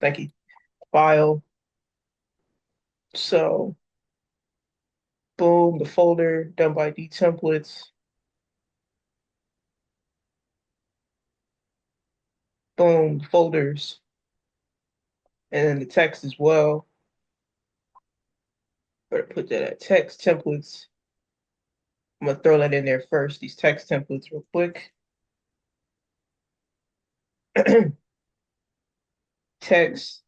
Thank you. File. So boom, the folder, done by D templates, boom, folders, and then the text as well. Better put that at text templates. I'm gonna throw that in there first, these text templates real quick. Text,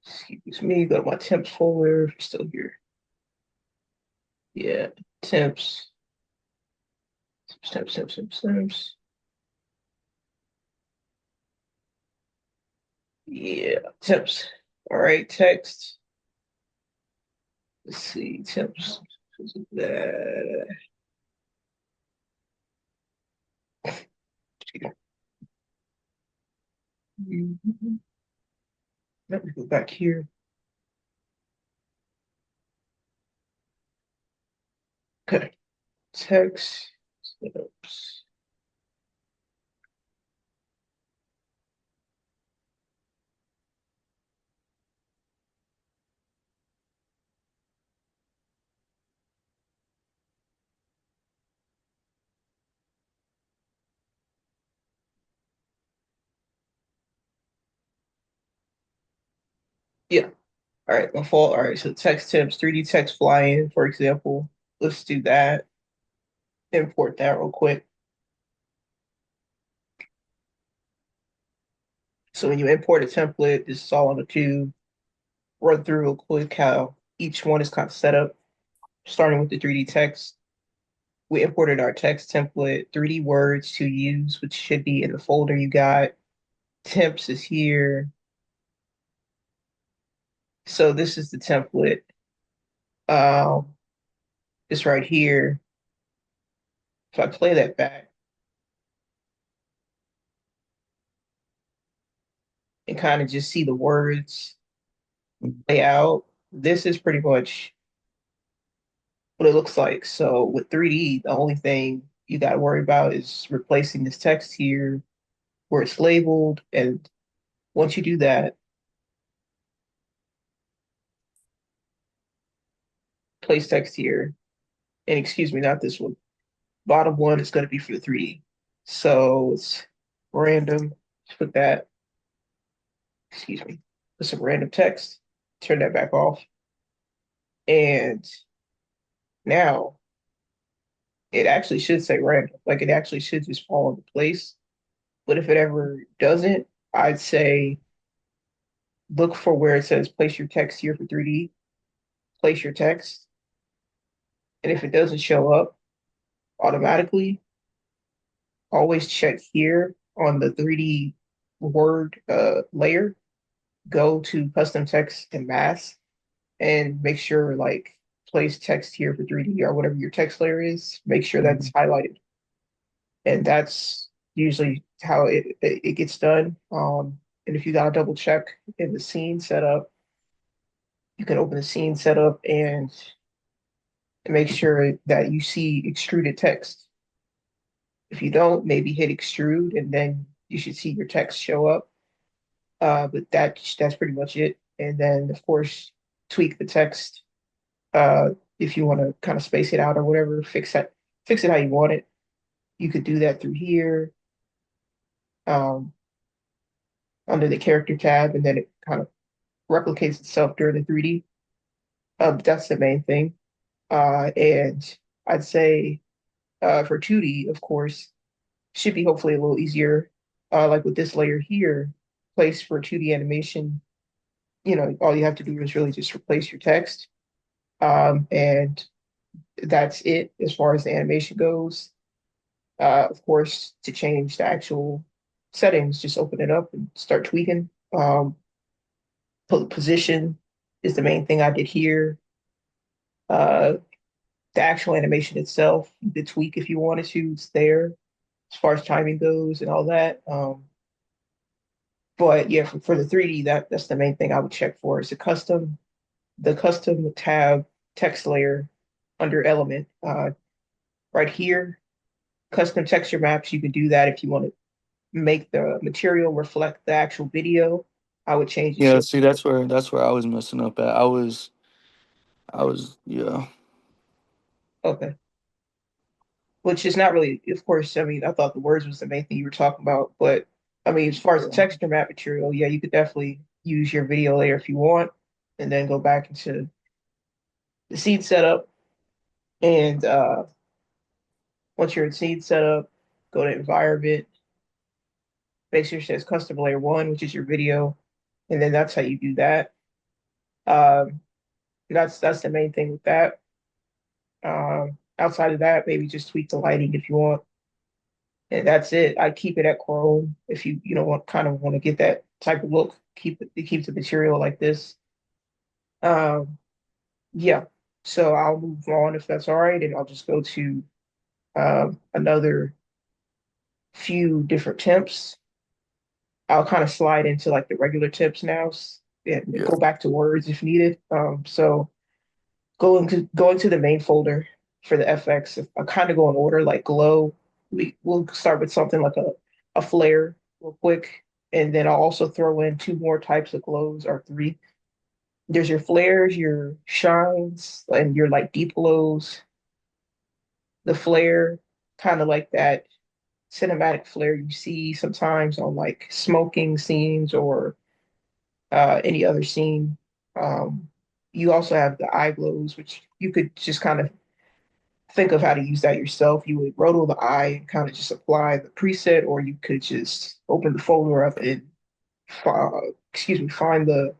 excuse me, go to my temps folder, if you're still here. Yeah, temps, temps. Yeah, temps. All right, text. Let's see, temps. That. Let me go back here. Okay, text. Oops. Yeah. All right, my fault. All right, so text temps, 3D text fly-in, for example. Let's do that. Import that real quick. So when you import a template, this is all on the tube. Run through real quick how each one is kind of set up, starting with the 3D text. We imported our text template, 3D words to use, which should be in the folder you got. Temps is here. So this is the template. Um, it's right here. So I play that back and kind of just see the words lay out. This is pretty much what it looks like. So with 3D, the only thing you got to worry about is replacing this text here where it's labeled. And once you do that, place text here. And excuse me, not this one. Bottom one is going to be for the 3D. So it's random. Let's put that, excuse me, put some random text, turn that back off. And now it actually should say random. Like it actually should just fall into place. But if it ever doesn't, I'd say look for where it says place your text here for 3D, place your text. And if it doesn't show up automatically, always check here on the 3D word layer, go to custom text and mask and make sure like place text here for 3D or whatever your text layer is, make sure that's highlighted. And that's usually how it gets done. And if you got to double check in the scene setup, you can open the scene setup and make sure that you see extruded text. If you don't, maybe hit extrude and then you should see your text show up. But that's pretty much it. And then of course tweak the text if you want to kind of space it out or whatever, fix it how you want it. You could do that through here um, under the character tab, and then it kind of replicates itself during the 3D. That's the main thing. And I'd say for 2D, of course, should be hopefully a little easier. Like with this layer here, place for 2D animation, all you have to do is really just replace your text. And that's it as far as the animation goes. Of course, to change the actual settings, just open it up and start tweaking. Position is the main thing I did here. Uh, the actual animation itself, you could tweak if you wanted to. It's there as far as timing goes and all that. But yeah, for the 3D, that's the main thing I would check for is the custom tab text layer under element. Right here, custom texture maps, you can do that if you want to make the material reflect the actual video, I would change the Yeah, shift. see, that's where I was messing up at. I was yeah. Okay. Which is not really, of course, I mean, I thought the words was the main thing you were talking about, but I mean, as far as the texture map material, yeah, you could definitely use your video layer if you want, and then go back into the seed setup. And once you're in seed setup, go to environment, make sure it says custom layer one, which is your video, and then that's how you do that. Um, that's the main thing with that. Outside of that, maybe just tweak the lighting if you want. And that's it. I keep it at Chrome if you know want to get that type of look. Keep the material like this. Um, yeah. So I'll move on if that's all right, and I'll just go to another few different temps. I'll kind of slide into like the regular tips now, and Yeah. go back to words if needed. So going to the main folder for the FX, I kind of go in order like glow. We'll start with something like a flare real quick, and then I'll also throw in two more types of glows or three. There's your flares, your shines, and your like deep glows. The flare, kind of like that cinematic flare you see sometimes on like smoking scenes or any other scene. Um, you also have the eye glows, which you could just kind of think of how to use that yourself. You would roto the eye and kind of just apply the preset, or you could just open the folder up and find the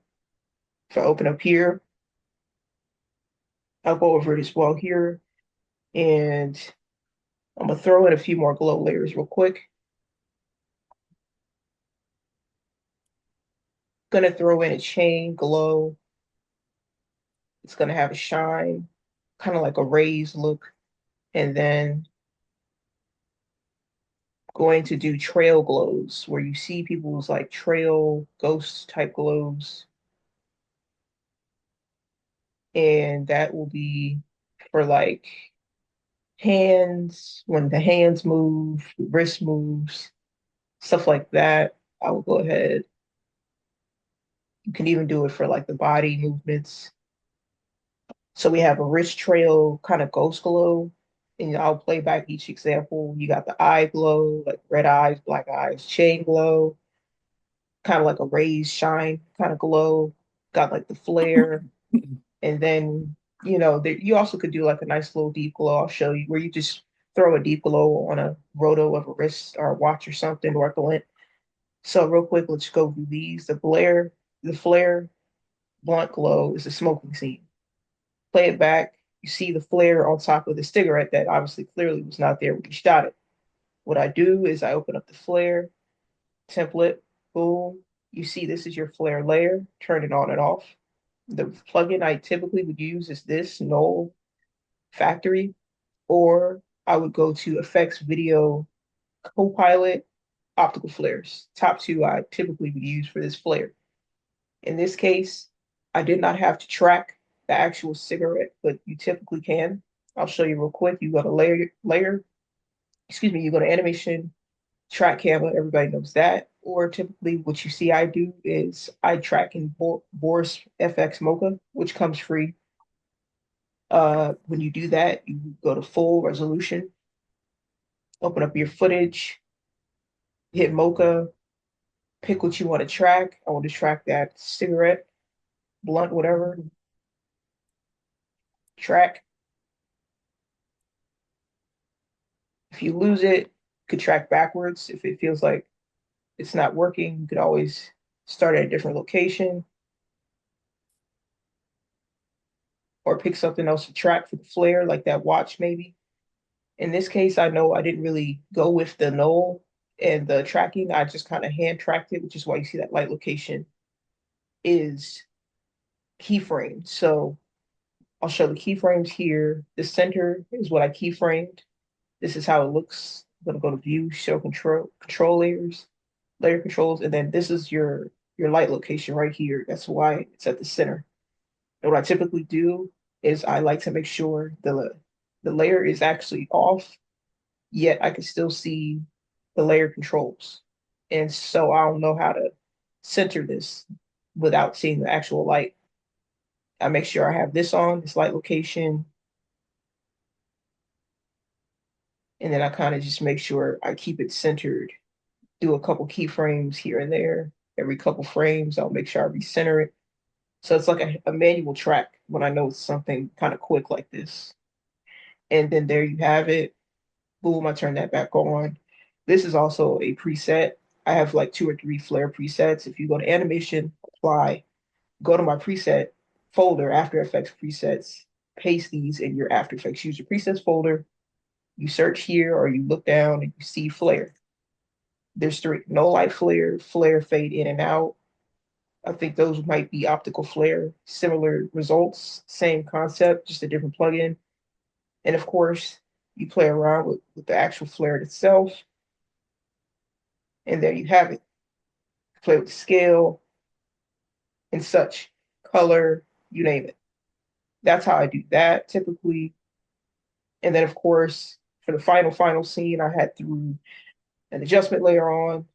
if I open up here, I'll go over it as well here. And I'm gonna throw in a few more glow layers real quick. Gonna throw in a chain glow. It's gonna have a shine, kind of like a raised look. And then going to do trail glows where you see people's like trail ghost type glows. And that will be for like hands, when the hands move, the wrist moves, stuff like that. I will go ahead. You can even do it for like the body movements. So we have a wrist trail kind of ghost glow. And I'll play back each example. You got the eye glow, like red eyes, black eyes, chain glow, kind of like a raised shine kind of glow. Got like the flare. And then, you also could do like a nice little deep glow. I'll show you where you just throw a deep glow on a roto of a wrist or a watch or something or a glint. So real quick, let's go through these. The flare blunt glow is a smoking scene. Play it back. You see the flare on top of the cigarette that obviously clearly was not there when you shot it. What I do is I open up the flare template, boom. You see this is your flare layer, turn it on and off. The plugin I typically would use is this Null Factory, or I would go to Effects Video Copilot Optical Flares. Top two I typically would use for this flare. In this case, I did not have to track the actual cigarette, but you typically can. I'll show you real quick. You go to you go to animation, track camera, everybody knows that. Or typically what you see I do is I track in Boris FX Mocha, which comes free. When you do that, you go to full resolution, open up your footage, hit Mocha, pick what you want to track. I want to track that cigarette, blunt, whatever, track. If you lose it, you could track backwards. If it feels like it's not working, you could always start at a different location or pick something else to track for the flare, like that watch maybe. In this case, I know I didn't really go with the null and the tracking. I just kind of hand tracked it, which is why you see that light location is keyframed. So I'll show the keyframes here. The center is what I keyframed. This is how it looks. I'm gonna go to view, show control layers, layer controls, and then this is your light location right here. That's why it's at the center. And what I typically do is I like to make sure the layer is actually off, yet I can still see the layer controls. And so I don't know how to center this without seeing the actual light. I make sure I have this on, this light location, and then I kind of just make sure I keep it centered, do a couple keyframes here and there. Every couple frames, I'll make sure I recenter it. So it's like a manual track when I know it's something kind of quick like this. And then there you have it. Boom, I turn that back on. This is also a preset. I have like two or three flare presets. If you go to animation, apply, go to my preset folder, After Effects presets, paste these in your After Effects user presets folder. You search here or you look down and you see flare. There's three: no light flare, flare fade in and out. I think those might be optical flare, similar results, same concept, just a different plugin. And of course, you play around with the actual flare itself, and there you have it. Play with scale and such, color, you name it. That's how I do that typically. And then, of course, for the final scene, I had threw an adjustment layer on.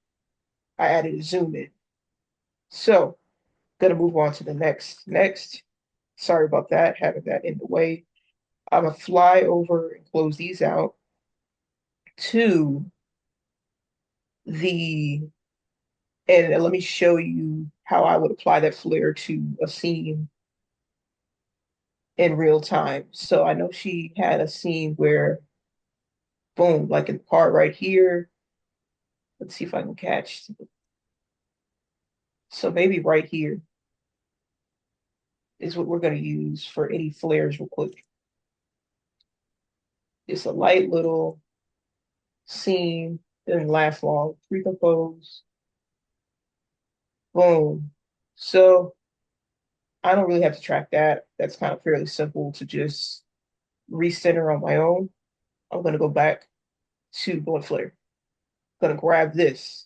I added a zoom in. So, gonna move on to the next. Sorry about that, having that in the way. I'm gonna fly over and close these out to the, and let me show you how I would apply that flare to a scene in real time. So I know she had a scene where, boom, like in the part right here. Let's see if I can catch. So maybe right here is what we're going to use for any flares real quick. It's a light little scene, doesn't last long. Recompose, boom. So I don't really have to track that. That's kind of fairly simple to just recenter on my own. I'm going to go back to Blunt Flare. I'm going to grab this,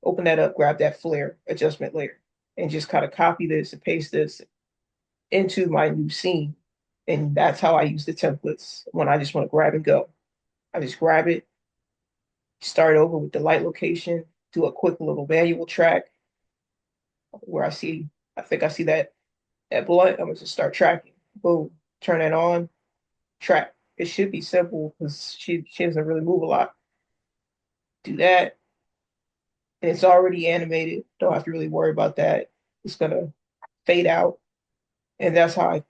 open that up, grab that flare adjustment layer, and just kind of copy this and paste this into my new scene. And that's how I use the templates when I just want to grab and go. I just grab it, start over with the light location, do a quick little manual track where I think I see that blunt. I'm gonna just start tracking. Boom, turn it on, track. It should be simple because she doesn't really move a lot. Do that, and it's already animated. Don't have to really worry about that. It's gonna fade out, and that's how I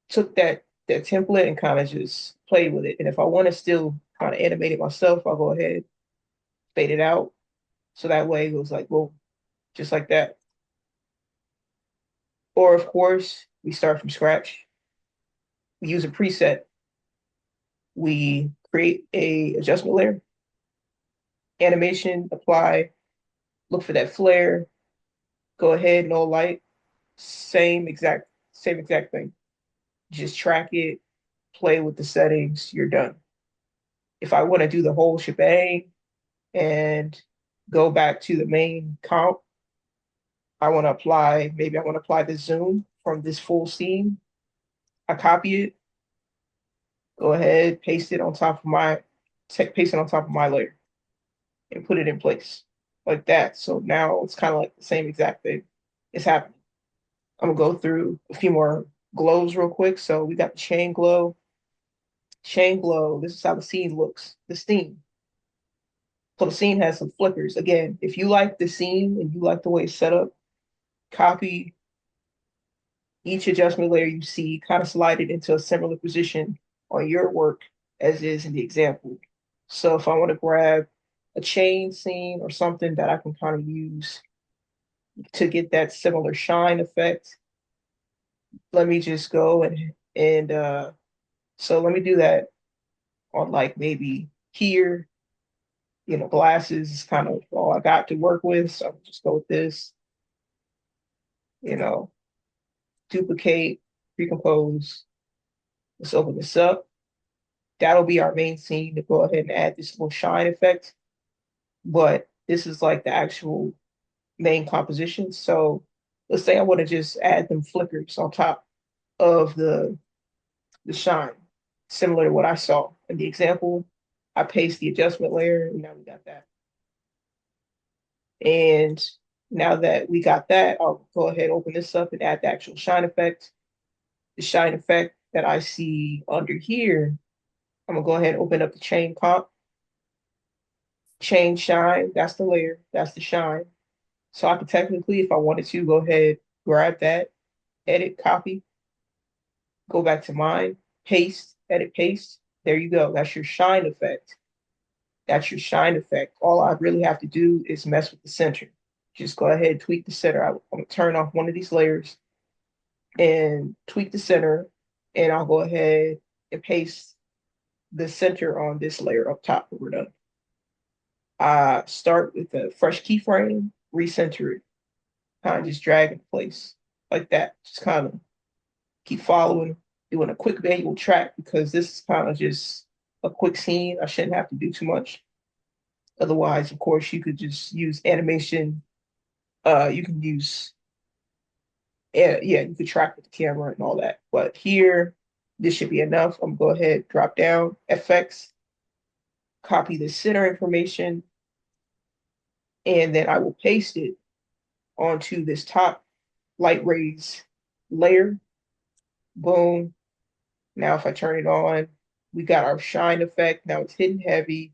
took that template and kind of just played with it. And if I want to still kind of animate it myself, I'll go ahead, fade it out. So that way it was like, well, just like that. Or of course, we start from scratch. We use a preset. We create a adjustment layer, animation, apply, look for that flare, go ahead, no light, same exact thing. Just track it, play with the settings, you're done. If I want to do the whole shebang and go back to the main comp, maybe I want to apply the zoom from this full scene. I copy it, go ahead, paste it on top of my layer and put it in place like that. So now it's kind of like the same exact thing is happening. I'm gonna go through a few more glows real quick. So we got the chain glow. Chain glow, this is how the scene looks, the scene. So the scene has some flickers. Again, if you like the scene and you like the way it's set up, copy each adjustment layer you see, kind of slide it into a similar position on your work as is in the example. So if I want to grab a chain scene or something that I can kind of use to get that similar shine effect, let me just go and so let me do that on like maybe here. Glasses is kind of all I got to work with. So I'll just go with this, you know, duplicate, recompose. Let's open this up. That'll be our main scene to go ahead and add this little shine effect. But this is like the actual main composition. So let's say I want to just add them flickers on top of the shine, similar to what I saw in the example. I paste the adjustment layer, and now we got that. And now that we got that, I'll go ahead and open this up and add the actual shine effect. The shine effect that I see under here, I'm gonna go ahead and open up the chain comp, chain shine, that's the layer, that's the shine. So I could technically, if I wanted to, go ahead, grab that, edit, copy, go back to mine, paste, edit, paste. There you go. That's your shine effect. That's your shine effect. All I really have to do is mess with the center. Just go ahead and tweak the center. I'm gonna turn off one of these layers and tweak the center, and I'll go ahead and paste the center on this layer up top when we're done. Start with a fresh keyframe, recenter it, kind of just drag it in place like that. Just kind of keep following, doing a quick manual track because this is kind of just a quick scene. I shouldn't have to do too much. Otherwise, of course, you could just use animation. You can use, yeah, you could track with the camera and all that. But here, this should be enough. I'm gonna go ahead, drop down, FX, copy the center information, and then I will paste it onto this top light rays layer. Boom. Now, if I turn it on, we got our shine effect. Now it's hidden heavy.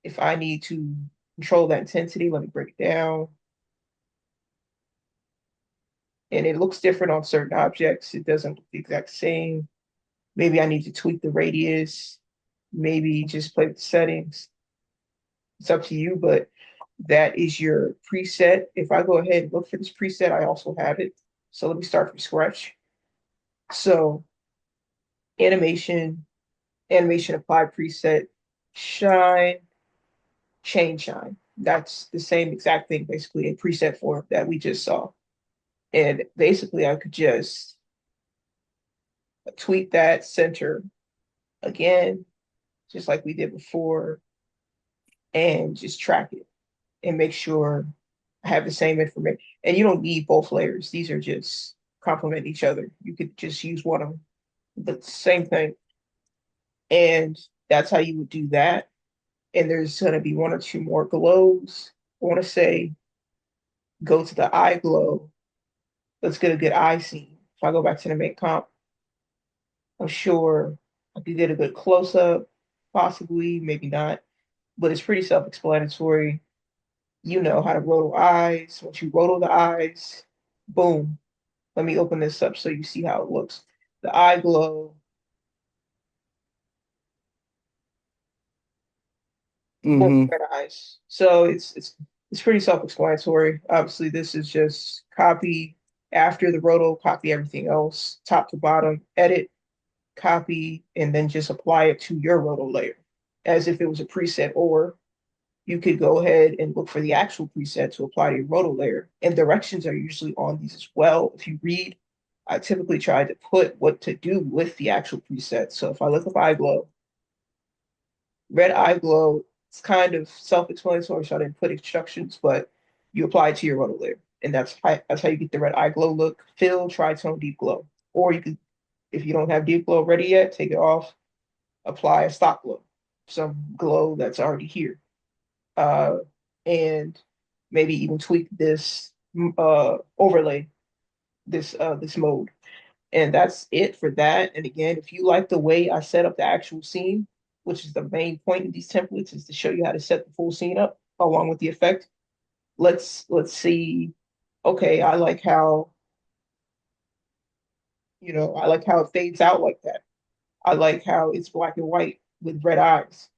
If I need to control that intensity, let me break it down. And it looks different on certain objects. It doesn't look the exact same. Maybe I need to tweak the radius, maybe just play with the settings. It's up to you, but that is your preset. If I go ahead and look for this preset, I also have it. So let me start from scratch. So animation, animation apply preset, shine, chain shine. That's the same exact thing, basically, in preset form that we just saw. And basically, I could just tweak that center again, just like we did before, and just track it and make sure I have the same information. And you don't need both layers. These are just complement each other. You could just use one of them, but same thing. And that's how you would do that. And there's going to be one or two more glows. I want to say go to the eye glow. Let's get a good eye scene. If I go back to the make comp, I'm sure I could get a good close up, possibly, maybe not, but it's pretty self explanatory. You know how to roll eyes. Once you roll the eyes, boom. Let me open this up so you see how it looks. The eye glow, boom, Mm-hmm. red eyes. So it's pretty self-explanatory. Obviously, this is just copy after the roto, copy everything else, top to bottom, edit, copy, and then just apply it to your roto layer as if it was a preset. Or you could go ahead and look for the actual preset to apply to your roto layer. And directions are usually on these as well. If you read, I typically try to put what to do with the actual preset. So if I look up eye glow, red eye glow, it's kind of self-explanatory, so I didn't put instructions, but you apply it to your roto layer. And that's how you get the red eye glow look. Fill, tritone, deep glow. Or you could, if you don't have deep glow ready yet, take it off, apply a stock glow, some glow that's already here. Uh, and maybe even tweak this overlay, this mode. And that's it for that. And again, if you like the way I set up the actual scene, which is the main point of these templates, is to show you how to set the full scene up along with the effect. Let's see. Okay, I like how, I like how it fades out like that. I like how it's black and white with red eyes.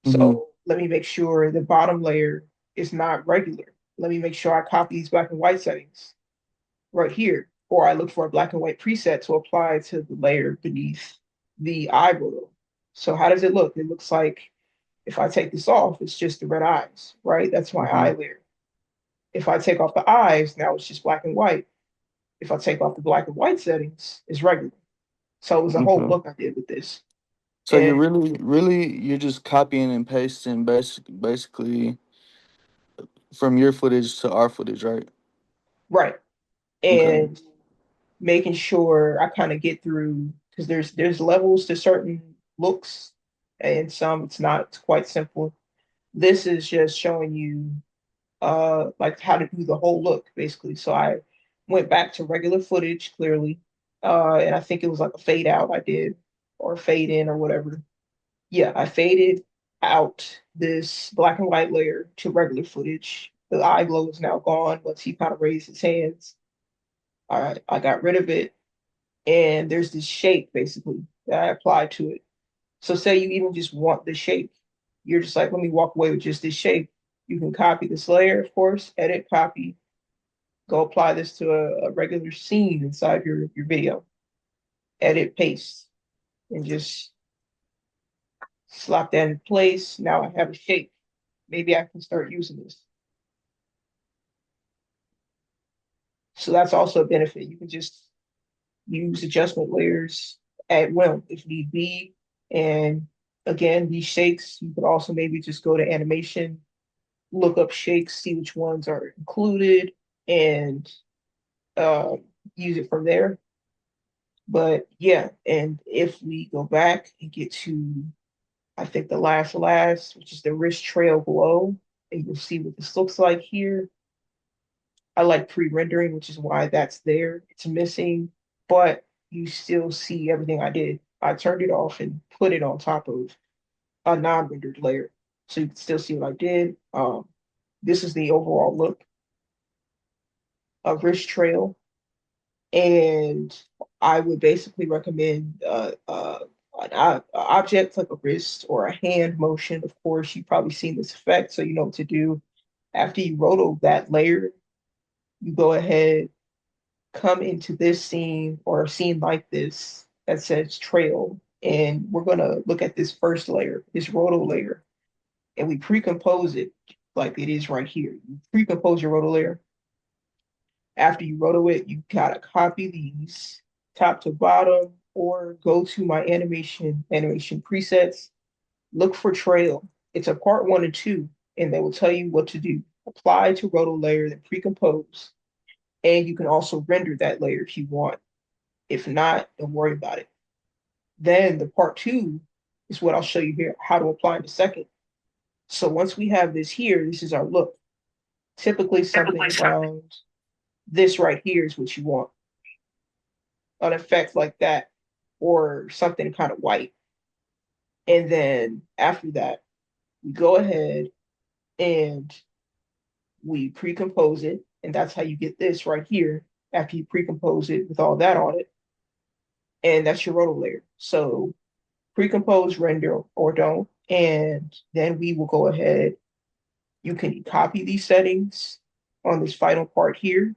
Mm-hmm. So let me make sure the bottom layer is not regular. Let me make sure I copy these black and white settings right here, or I look for a black and white preset to apply to the layer beneath the eyebrow. So how does it look? It looks like if I take this off, it's just the red eyes, right? That's my Mm-hmm. eye layer. If I take off the eyes, now it's just black and white. If I take off the black and white settings, it's regular. So it was a whole Okay. look I did with this. So you're And really you're just copying and pasting basically from your footage to our footage, right? right. Okay. And making sure I kind of get through because there's levels to certain looks and some it's not, it's quite simple. This is just showing you like how to do the whole look basically. So I went back to regular footage clearly, and I think it was like a fade out I did or fade in or whatever. Yeah, I faded out this black and white layer to regular footage. The eye glow is now gone once he kind of raised his hands. All right, I got rid of it, and there's this shape basically that I applied to it. So say you even just want the shape. You're just like, let me walk away with just this shape. You can copy this layer, of course, edit, copy, go apply this to a regular scene inside your video, edit, paste, and just slap that in place. Now I have a shape. Maybe I can start using this. So that's also a benefit. You can just use adjustment layers at will if need be. And again, these shakes, you could also maybe just go to animation, look up shakes, see which ones are included, and use it from there. But yeah, and if we go back and get to, I think the last, which is the wrist trail below, and you'll see what this looks like here. I like pre-rendering, which is why that's there. It's missing, but you still see everything I did. I turned it off and put it on top of a non-rendered layer. So you can still see what I did. This is the overall look of wrist trail. And I would basically recommend an object like a wrist or a hand motion. Of course, you've probably seen this effect, so you know what to do. After you roto that layer, you go ahead, come into this scene or a scene like this that says trail, and we're gonna look at this first layer, this roto layer, and we pre-compose it like it is right here. You pre-compose your roto layer. After you roto it, you gotta copy these top to bottom or go to my animation presets, look for trail. It's a part one and two, and they will tell you what to do. Apply to roto layer, then pre-compose. And you can also render that layer if you want. If not, don't worry about it. Then the part two is what I'll show you here, how to apply in a second. So once we have this here, this is our look. Typically something around this right here is what you want. An effect like that, or something kind of white. And then after that, we go ahead and we pre-compose it. And that's how you get this right here after you pre-compose it with all that on it. And that's your roto layer. So pre-compose, render, or don't. And then we will go ahead. You can copy these settings on this final part here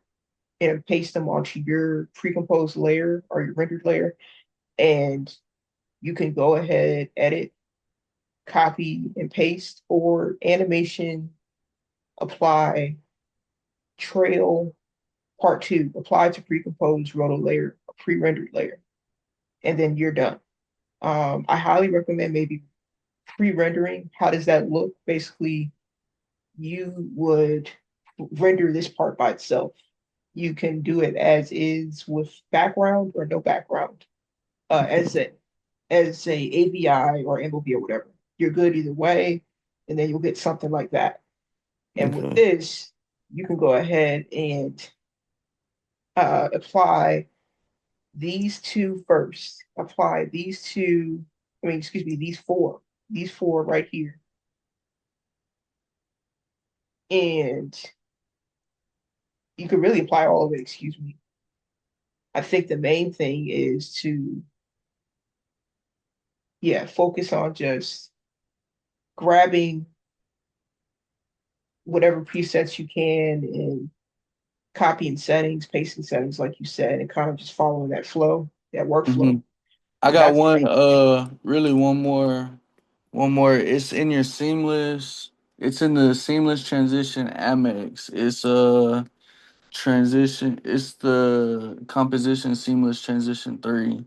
and paste them onto your pre-composed layer or your rendered layer. And you can go ahead, edit, copy, and paste, or animation, apply, trail, part two, apply to pre-composed roto layer, a pre-rendered layer, and then you're done. I highly recommend maybe pre-rendering. How does that look? Basically, you would render this part by itself. You can do it as is with background or no background, as a AVI or MOV or whatever. You're good either way, and then you'll get something like that. And with Okay. this, you can go ahead and apply these two first. Apply these two, I mean, excuse me, these four right here. And you can really apply all of it, excuse me. I think the main thing is to, yeah, focus on just grabbing whatever presets you can and copying settings, pasting settings, like you said, and kind of just following that flow, that hmm workflow. I And got that's the one main thing. really one more. It's in your seamless, it's in the seamless transition Amex. It's transition, it's the composition seamless transition 3.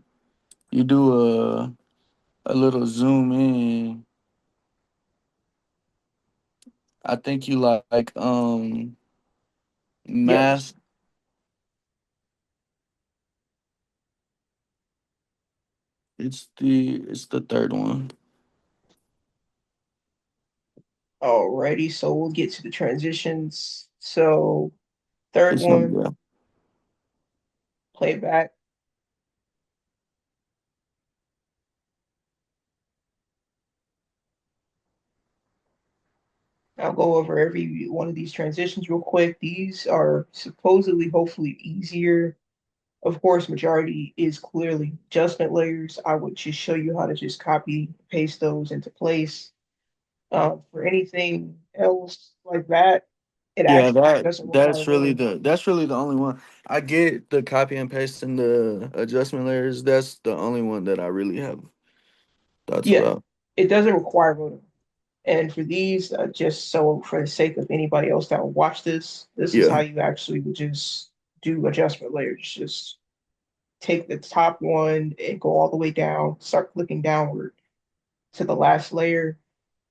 You do a little zoom in. I think you like Yeah, this, mask. It's the third one. Alrighty, so we'll get to the transitions. So third It's no, one, yeah. play it back. I'll go over every one of these transitions real quick. These are supposedly, hopefully easier. Of course, majority is clearly adjustment layers. I would just show you how to just copy, paste those into place. For anything else like that, it Yeah, actually doesn't require room. that's really the only one. I get the copy and paste and the adjustment layers. That's the only one that I really have thoughts Yeah, about. it doesn't require room. And for these, just so for the sake of anybody else that will watch this, this is how Yeah. you actually would just do adjustment layers. Just take the top one and go all the way down, start clicking downward to the last layer,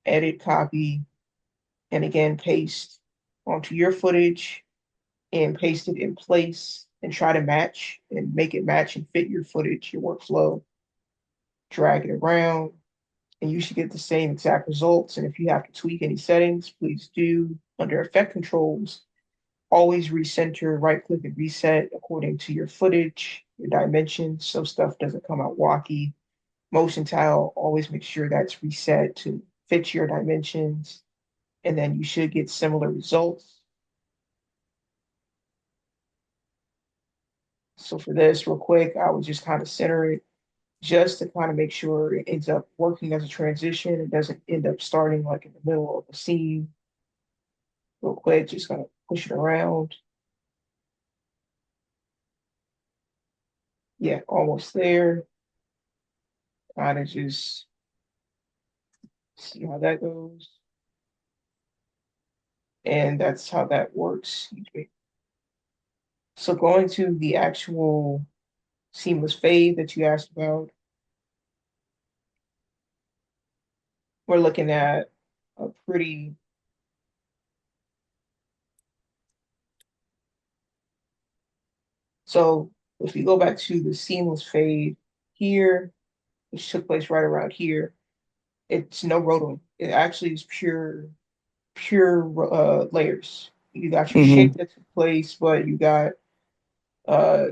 edit, copy, and again, paste onto your footage and paste it in place and try to match and make it match and fit your footage, your workflow, drag it around, and you should get the same exact results. And if you have to tweak any settings, please do. Under effect controls, always recenter, right click and reset according to your footage, your dimensions, so stuff doesn't come out wonky. Motion tile, always make sure that's reset to fit your dimensions, and then you should get similar results. So for this, real quick, I would just kind of center it just to kind of make sure it ends up working as a transition. It doesn't end up starting like in the middle of the scene. Real quick, just gonna push it around. Yeah, almost there. Kind of just see how that goes. And that's how that works. Excuse me. So going to the actual seamless fade that you asked about, we're looking at a pretty, so if you go back to the seamless fade here, which took place right around here, it's no rotoing. It actually is pure layers. You got your Mm-hmm. shape that took place, but you got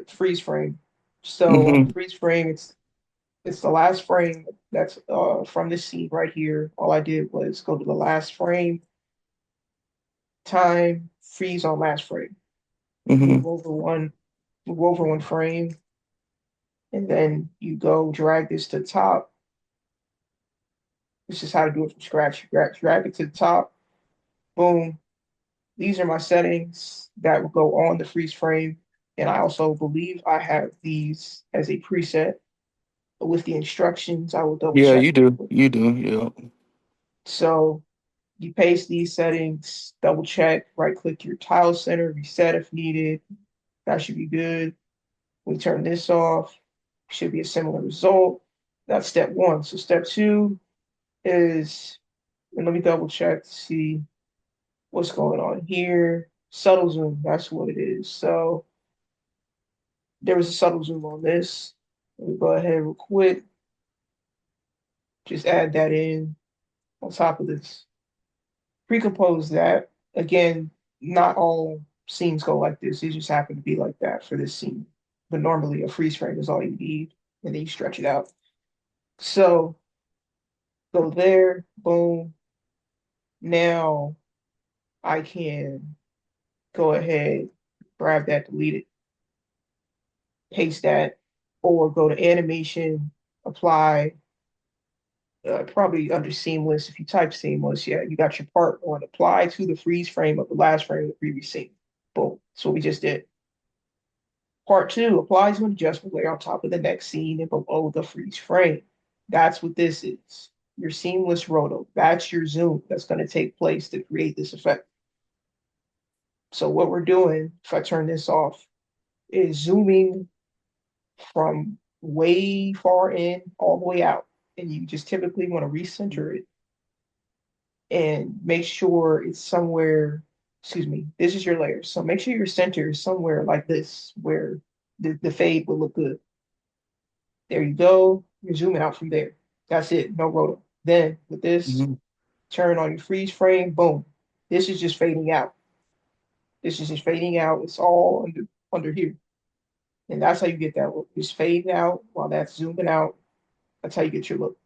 freeze frame. So on the Mm-hmm. freeze frame, it's the last frame that's from this scene right here. All I did was go to the last frame, time, freeze on last frame, Mm-hmm. move over one, move over one frame, and then you go drag this to the top. This is how to do it from scratch. Drag it to the top, boom. These are my settings that will go on the freeze frame. And I also believe I have these as a preset with the instructions. I will double Yeah, check. you do. You do. Yeah. So you paste these settings, double check, right click your tile center, reset if needed. That should be good. We turn this off, should be a similar result. That's step one. So step two is, and let me double check to see what's going on here. Subtle zoom, that's what it is. So there was a subtle zoom on this. Let me go ahead real quick, just add that in on top of this. Pre-compose that. Again, not all scenes go like this. It just happen to be like that for this scene. But normally a freeze frame is all you need, and then you stretch it out. So go there, boom. Now I can go ahead, grab that, delete it, paste that, or go to animation, apply, probably under seamless. If you type seamless, yeah, you got your part on apply to the freeze frame of the last frame of the previous scene. Boom. So we just did. Part two, apply to an adjustment layer on top of the next scene and below the freeze frame. That's what this is. Your seamless roto. That's your zoom that's going to take place to create this effect. So what we're doing, if I turn this off, is zooming from way far in all the way out. And you just typically want to recenter it and make sure it's somewhere, excuse me, this is your layer. So make sure your center is somewhere like this, where the fade will look good. There you go. You're zooming out from there. That's it. No roto. Then with this, Mm-hmm. turn on your freeze frame, boom. This is just fading out. This is just fading out. It's all under here. And that's how you get that look. It's fading out while that's zooming out. That's how you get your look.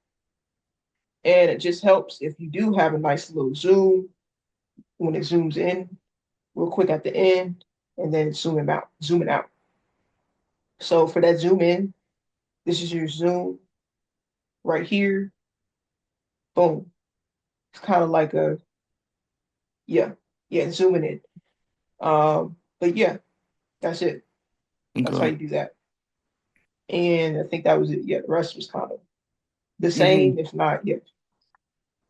And it just helps if you do have a nice little zoom when it zooms in real quick at the end, and then zooming out. So for that zoom in, this is your zoom right here. Boom. It's kind of like a, yeah, yeah, zooming in. But yeah, that's it. That's how Okay. you do that. And I think that was it. Yeah, the rest was kind of the Mm-hmm. same, if not, yeah.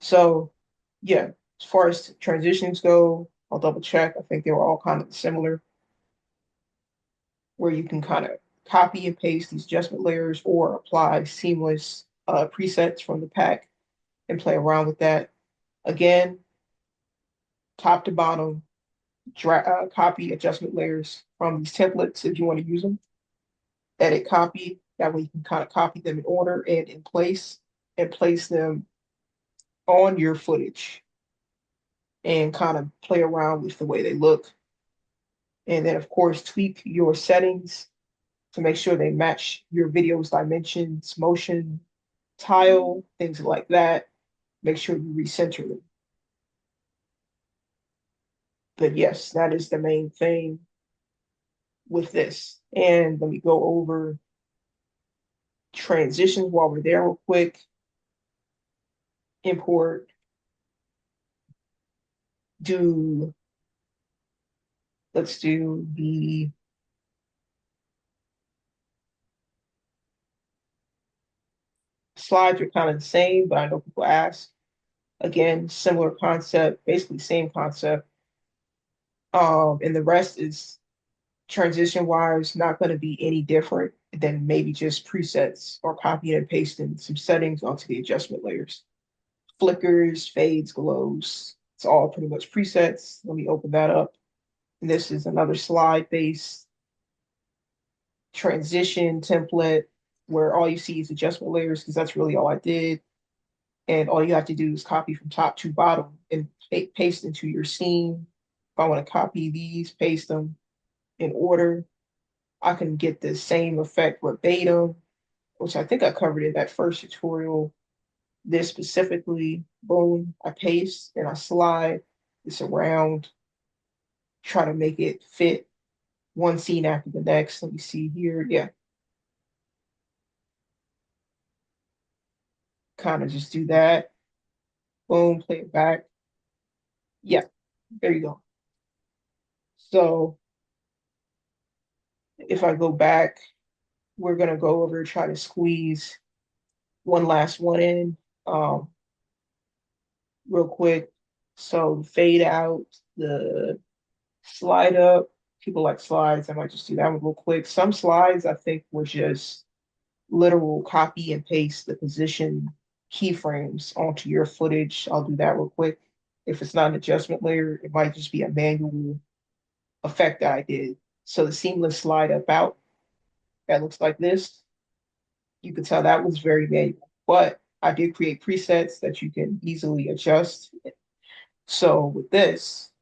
So yeah, as far as transitions go, I'll double check. I think they were all kind of similar, where you can kind of copy and paste these adjustment layers or apply seamless presets from the pack and play around with that. Again, top to bottom, copy adjustment layers from these templates if you want to use them. Edit copy. That way you can kind of copy them in order and in place and place them on your footage and kind of play around with the way they look. And then, of course, tweak your settings to make sure they match your video's dimensions, motion, tile, things like that. Make sure you recenter them. But yes, that is the main thing with this. And let me go over transitions while we're there real quick. Import, do, let's do the slides are kind of the same, but I know people ask. Again, similar concept, basically same concept. And the rest is transition wise, not going to be any different than maybe just presets or copying and pasting some settings onto the adjustment layers. Flickers, fades, glows. It's all pretty much presets. Let me open that up. And this is another slide based transition template where all you see is adjustment layers because that's really all I did. And all you have to do is copy from top to bottom and paste into your scene. If I want to copy these, paste them in order, I can get the same effect verbatim, which I think I covered in that first tutorial. This specifically, boom, I paste and I slide this around, try to make it fit one scene after the next. Let me see here. Yeah, kind of just do that. Boom, play it back. Yeah, there you go. So if I go back, we're gonna go over try to squeeze one last one in real quick. So fade out, the slide up. People like slides. I might just do that one real quick. Some slides I think were just literal copy and paste the position keyframes onto your footage. I'll do that real quick. If it's not an adjustment layer, it might just be a manual effect that I did. So the seamless slide up out, that looks like this. You can tell that was very manual, but I did create presets that you can easily adjust. So with this,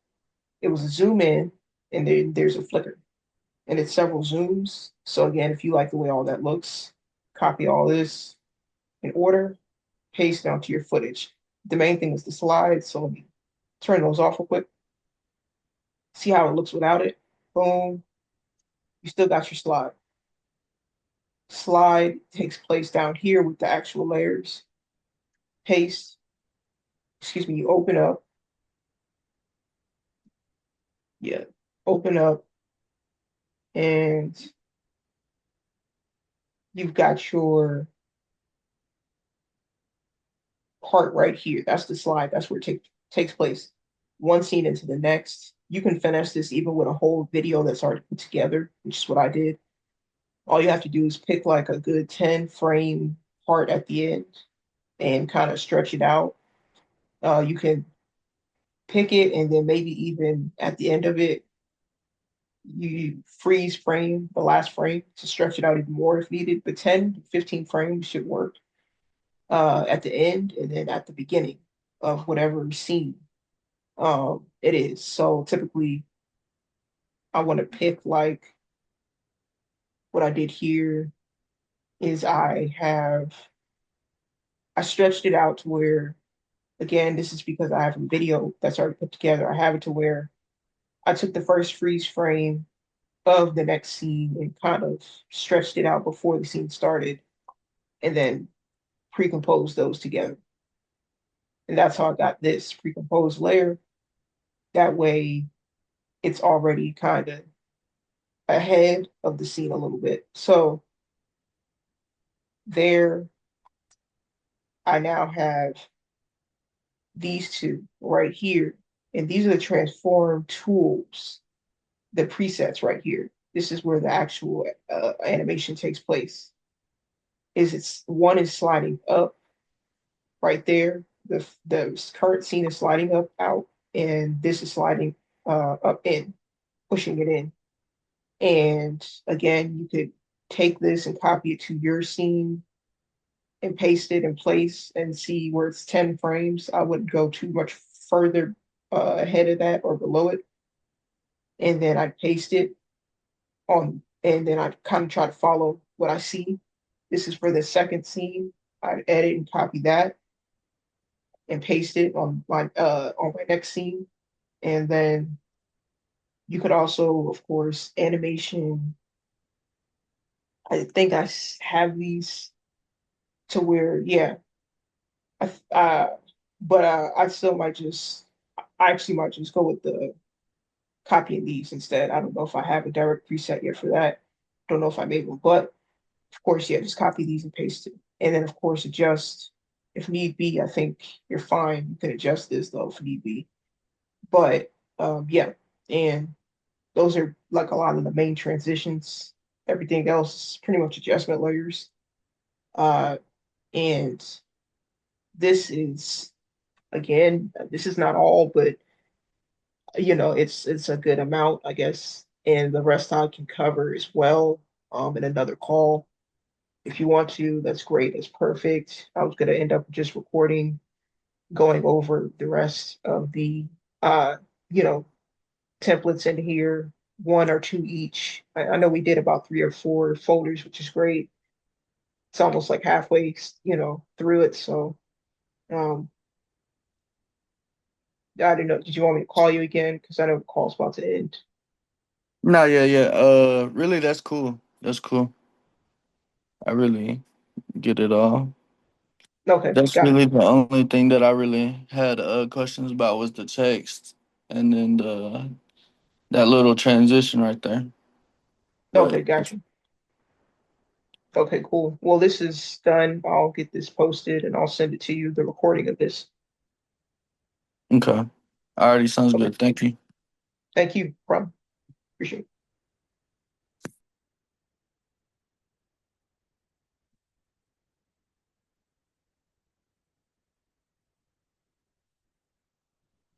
it was a zoom in and then there's a flicker and it's several zooms. So again, if you like the way all that looks, copy all this in order, paste down to your footage. The main thing is the slides. So let me turn those off real quick. See how it looks without it. Boom. You still got your slide. Slide takes place down here with the actual layers. Paste, excuse me, you open up. Yeah, open up and you've got your part right here. That's the slide. That's where it takes place. One scene into the next. You can finish this even with a whole video that's already put together, which is what I did. All you have to do is pick like a good 10 frame part at the end and kind of stretch it out. You can pick it and then maybe even at the end of it, you freeze frame the last frame to stretch it out even more if needed. But 10, 15 frames should work at the end and then at the beginning of whatever scene it is. So typically I want to pick like what I did here is I stretched it out to where, again, this is because I have a video that's already put together. I have it to where I took the first freeze frame of the next scene and kind of stretched it out before the scene started and then pre-composed those together. And that's how I got this pre-composed layer. That way it's already kind of ahead of the scene a little bit. So there I now have these two right here. And these are the transform tools, the presets right here. This is where the actual animation takes place. One is sliding up right there. The current scene is sliding up out, and this is sliding up in, pushing it in. And again, you could take this and copy it to your scene and paste it in place and see where it's 10 frames. I wouldn't go too much further ahead of that or below it. And then I'd paste it on, and then I'd kind of try to follow what I see. This is for the second scene. I'd edit and copy that and paste it on my next scene. And then you could also, of course, animation. I think have these to where, yeah, I, but I still might just, I actually might just go with the copying these instead. I don't know if I have a direct preset yet for that. Don't know if I made one, but of course, yeah, just copy these and paste it. And then, of course, adjust if need be. I think you're fine. You can adjust this though if need be. But yeah, and those are like a lot of the main transitions. Everything else is pretty much adjustment layers. Uh, and this is again, this is not all, but it's a good amount, I guess. And the rest I can cover as well in another call. If you want to, that's great. That's perfect. I was gonna end up just recording, going over the rest of the uh, you know, templates in here, one or two each. I know we did about 3 or 4 folders, which is great. It's almost like halfway, through it. So um, I don't know. Did you want me to call you again? Because I know the call's about to end. No, yeah, yeah. Really, that's cool. That's cool. I really get it all. Okay, That's got really you. the only thing that I really had questions about was the text and then that little transition right there. Okay, But got you. Okay, cool. Well, this is done. I'll get this posted and I'll send it to you, the recording of this. okay, alrighty, sounds Okay, good. Thank you. thank you, Ron. Appreciate it.